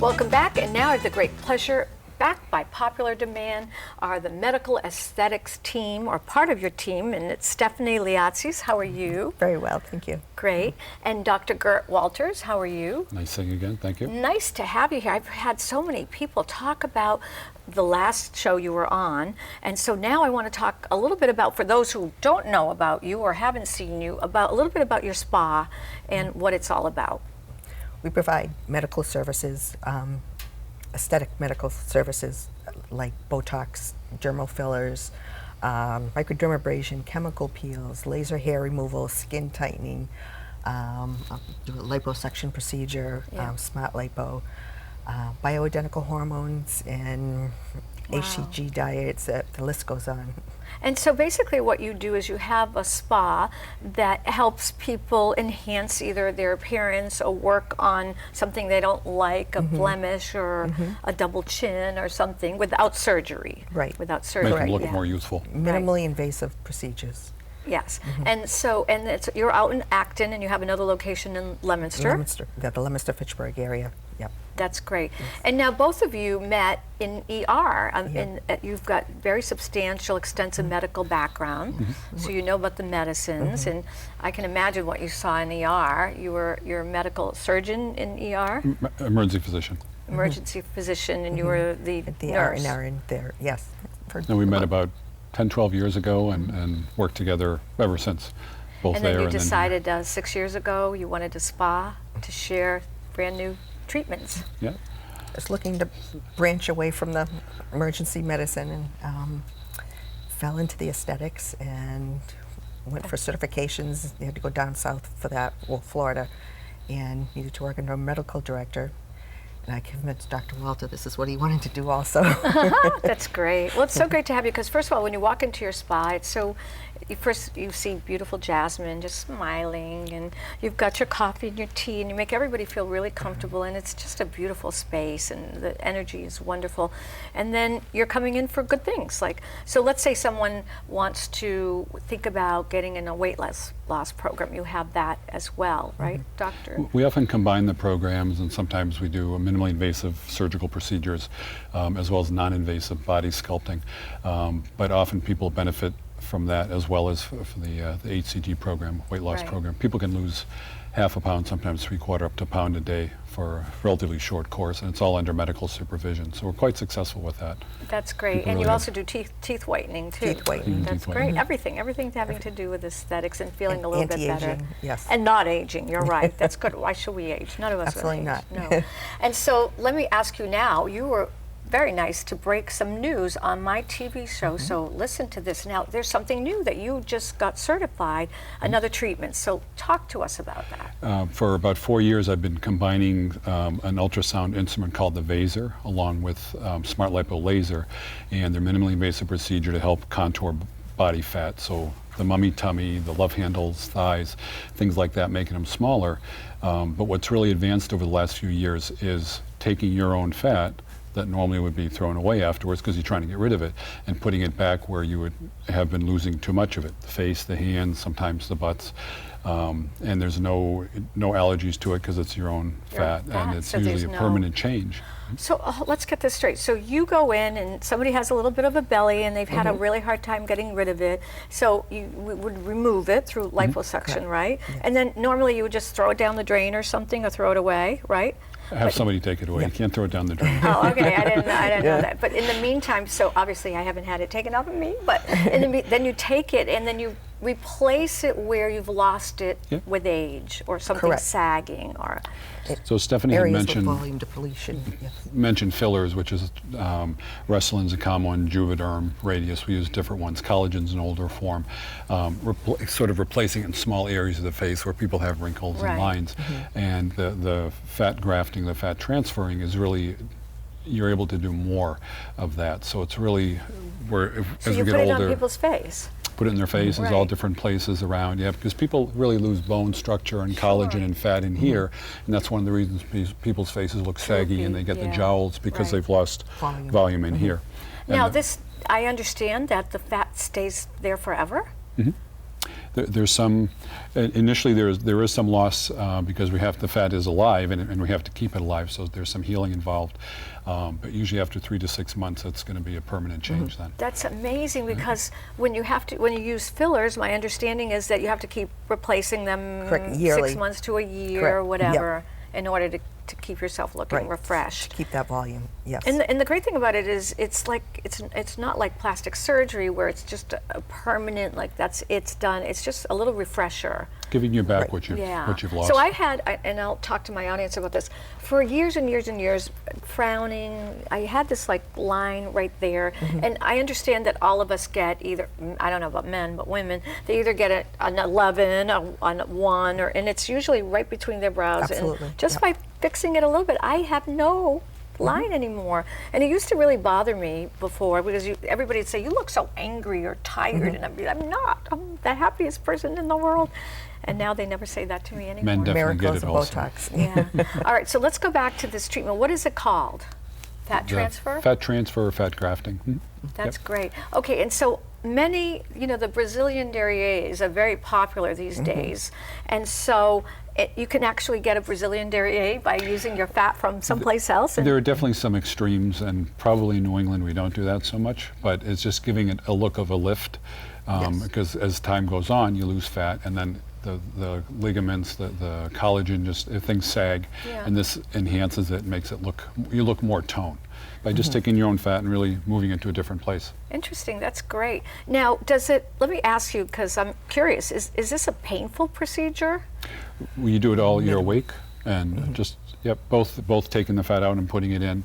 Welcome back, and now I have the great pleasure, back by popular demand, are the medical aesthetics team, or part of your team, and it's Stephanie Liatzis. How are you? Very well, thank you. Great. And Dr. Gert Walters, how are you? Nice seeing you again, thank you. Nice to have you here. I've had so many people talk about the last show you were on, and so now I want to talk a little bit about, for those who don't know about you or haven't seen you, about a little bit about your spa and what it's all about. We provide medical services, aesthetic medical services like Botox, dermal fillers, microdermabrasion, chemical peels, laser hair removal, skin tightening, I'll do a liposuction procedure, smart lipo, bioidentical hormones, and HCG diets. The list goes on. And so basically what you do is you have a spa that helps people enhance either their appearance or work on something they don't like, a blemish or a double chin or something, without surgery. Right. Without surgery. Make them look more youthful. Minimally invasive procedures. Yes. And so, you're out in Acton, and you have another location in Leominster. The Leominster-Fitchburg area. Yep. That's great. And now both of you met in ER. You've got very substantial, extensive medical background, so you know about the medicines. And I can imagine what you saw in ER. You're a medical surgeon in ER? Emergency physician. Emergency physician, and you were the nurse. RN there, yes. And we met about 10, 12 years ago and worked together ever since, both and there. Then you and decided 6 years ago you wanted a spa to share brand new treatments. Yeah. I was looking to branch away from the emergency medicine and fell into the aesthetics and went for certifications. You had to go down south for that, Florida, and needed to work under a medical director. And I convinced Dr. Walter this is what he wanted to do also. That's great. Well, it's so great to have you, because first of all, when you walk into your spa, it's so, you see beautiful Jasmine just smiling, and you've got your coffee and your tea, and you make everybody feel really comfortable, and it's just a beautiful space, and the energy is wonderful. And then you're coming in for good things. So let's say someone wants to think about getting in a weight loss program. You have that as well, right, Doctor? We often combine the programs, and sometimes we do a minimally invasive surgical procedures as well as non-invasive body sculpting. But often people benefit from that as well as for the HCG program, weight loss program. People can lose half a pound, sometimes 3/4 up to a pound a day for a relatively short course, and it's all under medical supervision. So we're quite successful with that. That's great. And you also do teeth whitening too. Teeth whitening. That's great. Everything having to do with aesthetics and feeling a little bit better. Anti-aging, yes. And not aging, you're right. That's good. Why should we age? None of us Absolutely age. not. No. And so let me ask you now, you were very nice to break some news on my TV show, so listen to this. Now, there's something new that you just got certified, another treatment, so talk to us about that. For about 4 years, I've been combining an ultrasound instrument called the Vaser along with smart lipo laser, and they're minimally invasive procedure to help contour body fat, so the mummy tummy, the love handles, thighs, things like that, making them smaller. But what's really advanced over the last few years is taking your own fat that normally would be thrown away afterwards because you're trying to get rid of it, and putting it back where you would have been losing too much of it. The face, the hands, sometimes the butts. And there's no allergies to it because it's your own fat, and it's so usually a permanent change. So let's get this straight. So you go in and somebody has a little bit of a belly and they've had a really hard time getting rid of it. So you would remove it through liposuction, right? Yeah. And then normally you would just throw it down the drain or something, or throw it away, right? Have somebody take it away. You can't throw it down the drain. Oh, okay. I didn't know that. But in the meantime, so obviously I haven't had it taken off of me, but then you take it and then you replace it where you've lost it with age, or something sagging, or. So Stephanie had mentioned fillers, which is Restylane, Zacamo, and Juvederm, Radius. We use different ones. Collagen's an older form, sort of replacing it in small areas of the face where people have wrinkles and lines. And the fat grafting, the fat transferring is really, you're able to do more of that. So it's really, as we get older. So you put it on people's face? Put it in their faces, all different places around, because people really lose bone structure and collagen and fat in here, and that's one of the reasons people's faces look saggy and they get the jowls, because they've lost volume in here. Now I understand that the fat stays there forever? There's some, initially there is some loss because the fat is alive and we have to keep it alive, so there's some healing involved. But usually after 3 to 6 months, it's going to be a permanent change then. That's amazing, because when you use fillers, my understanding is that you have to keep replacing them Correct, yearly. 6 months to a year Correct, or whatever, yep. in order to keep yourself looking Right. refreshed. To keep that volume, yes. And the great thing about it is it's not like plastic surgery where it's just a permanent, like it's done. It's just a little refresher. Giving you back Right. what you've lost. So and I'll talk to my audience about this, for years and years and years, frowning, I had this like line right there, and I understand that all of us get either, I don't know about men, but women, they either get an 11, a 1, and it's usually right between their brows. Absolutely, And just yep. by fixing it a little bit, I have no line anymore. And it used to really bother me before, because everybody would say, you look so angry or tired, and I'd be, I'm not. I'm the happiest person in the world. And now they never say that to me anymore. Men definitely get Miracles it of also. Botox. Yeah. All right, so let's go back to this treatment. What is it called? Fat transfer? Fat transfer or fat grafting. That's Yep. great. Okay, and so many, the Brazilian derrières are very popular these days. And so you can actually get a Brazilian derrière by using your fat from someplace else. There are definitely some extremes, and probably in New England we don't do that so much, but it's just giving it a look of a lift, Yes. because as time goes on, you lose fat, and then the ligaments, the collagen, things sag, Yeah. and this enhances it, makes it you look more toned by just taking your own fat and really moving it to a different place. Interesting, that's great. Now, let me ask you, because I'm curious, is this a painful procedure? You do it all you're awake, and both taking the fat out and putting it in.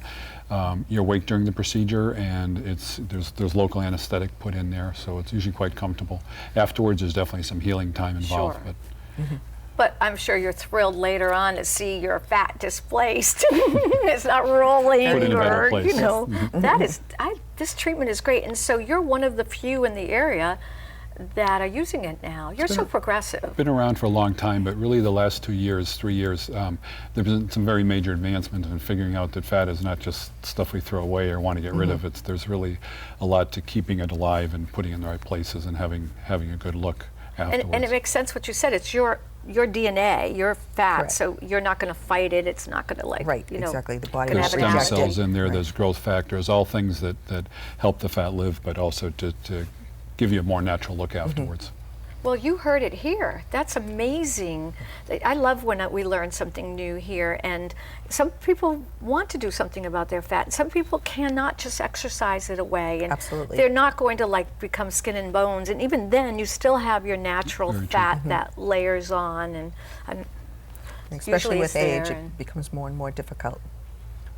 You're awake during the procedure, and there's local anesthetic put in there, so it's usually quite comfortable. Afterwards, there's definitely some healing time involved. Sure. But But I'm sure you're thrilled later on to see your fat displaced. It's not rolling, Put in a better or place. this treatment is great. And so you're one of the few in the area that are using it now. You're so progressive. been around for a long time, but really the last 2 years, 3 years, there's been some very major advancements in figuring out that fat is not just stuff we throw away or want to get rid of. There's really a lot to keeping it alive and putting it in the right places and having a good look afterwards. And it makes sense what you said. It's your DNA, your fat, Correct. so you're not going to fight it. It's not going to Right, exactly. The body can There's have will an stem reject action. cells in there, Right. there's growth factors, all things that help the fat live, but also to give you a more natural look afterwards. Well, you heard it here. That's amazing. I love when we learn something new here, and some people want to do something about their fat. Some people cannot just exercise it away, and Absolutely. they're not going to become skin and bones. And even then, you still have your natural Very true. fat that layers on, and Especially usually with it's age, there it and- becomes more and more difficult.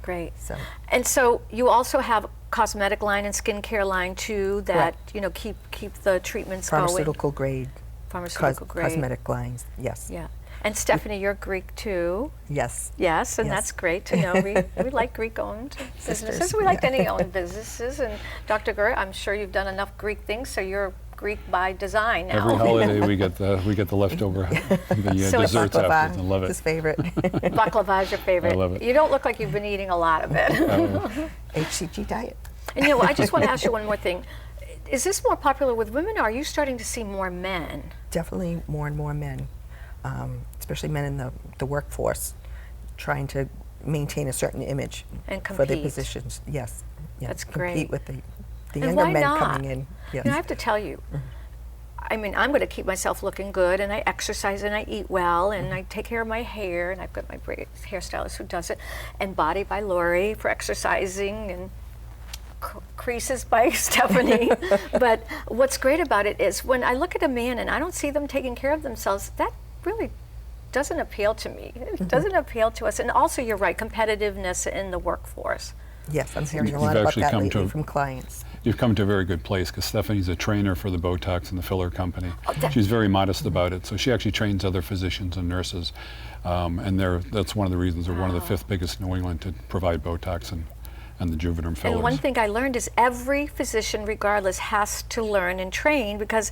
great. So And so you also have a cosmetic line and skincare line too that keep the treatments going. pharmaceutical grade, Pharmaceutical grade. cosmetic lines, yes. Yeah. And Stephanie, you're Greek too. Yes. Yes, and Yes. that's great to know. We like Greek-owned businesses. Sisters, We like yeah. any owned businesses. And Dr. Gurr, I'm sure you've done enough Greek things, so you're Greek by design now. Every holiday we get the leftover So it's desserts after. I love his it. favorite. Baklava is your favorite. I love it. You don't look like you've been eating a lot of it. HCG diet. And I just want to ask you one more thing. Is this more popular with women, or are you starting to see more men? Definitely more and more men, especially men in the workforce, trying to maintain a certain image And for their compete. positions. Yes. Yeah, That's compete great. with the And younger why men not? coming in. Yes. I have to tell you, I mean, I'm going to keep myself looking good, and I exercise, and I eat well, and I take care of my hair, and I've got my hairstylist who does it, and Body by Lori for exercising, and Creases by Stephanie. But what's great about it is when I look at a man and I don't see them taking care of themselves, that really doesn't appeal to me. It doesn't appeal to us. And also, you're right, competitiveness in the workforce. Yes, I'm hearing a You've lot about actually that come lately to- from clients. You've come to a very good place because Stephanie's a trainer for the Botox and the filler company. that- She's very modest about it, so she actually trains other physicians and nurses, and that's one of the reasons they're one of the fifth biggest in New England to provide Botox and the Juvederm fillers. And one thing I learned is every physician, regardless, has to learn and train because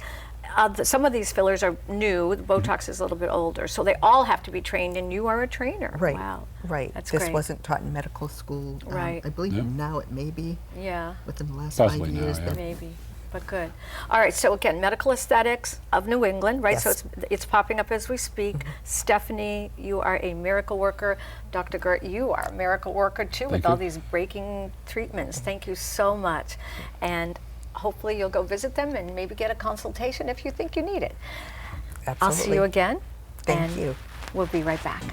some of these fillers are new. The Botox is a little bit older, so they all have to be trained, and you are a trainer. Right. Wow. Right. That's this great. wasn't taught in medical school. Right. I believe Yeah. now it may be Yeah, within the last Possibly 5 now, years. yeah. that maybe. but good. All right, so again, Medical Aesthetics of New England, right? So Yes. it's popping up as we speak. Stephanie, you are a miracle worker. Dr. Gert, you are a miracle worker too, with Thank all you. these breaking treatments. Thank you so much. And hopefully you'll go visit them and maybe get a consultation if you think you need it. Absolutely. I'll see you again. Thank and you. We'll be right back.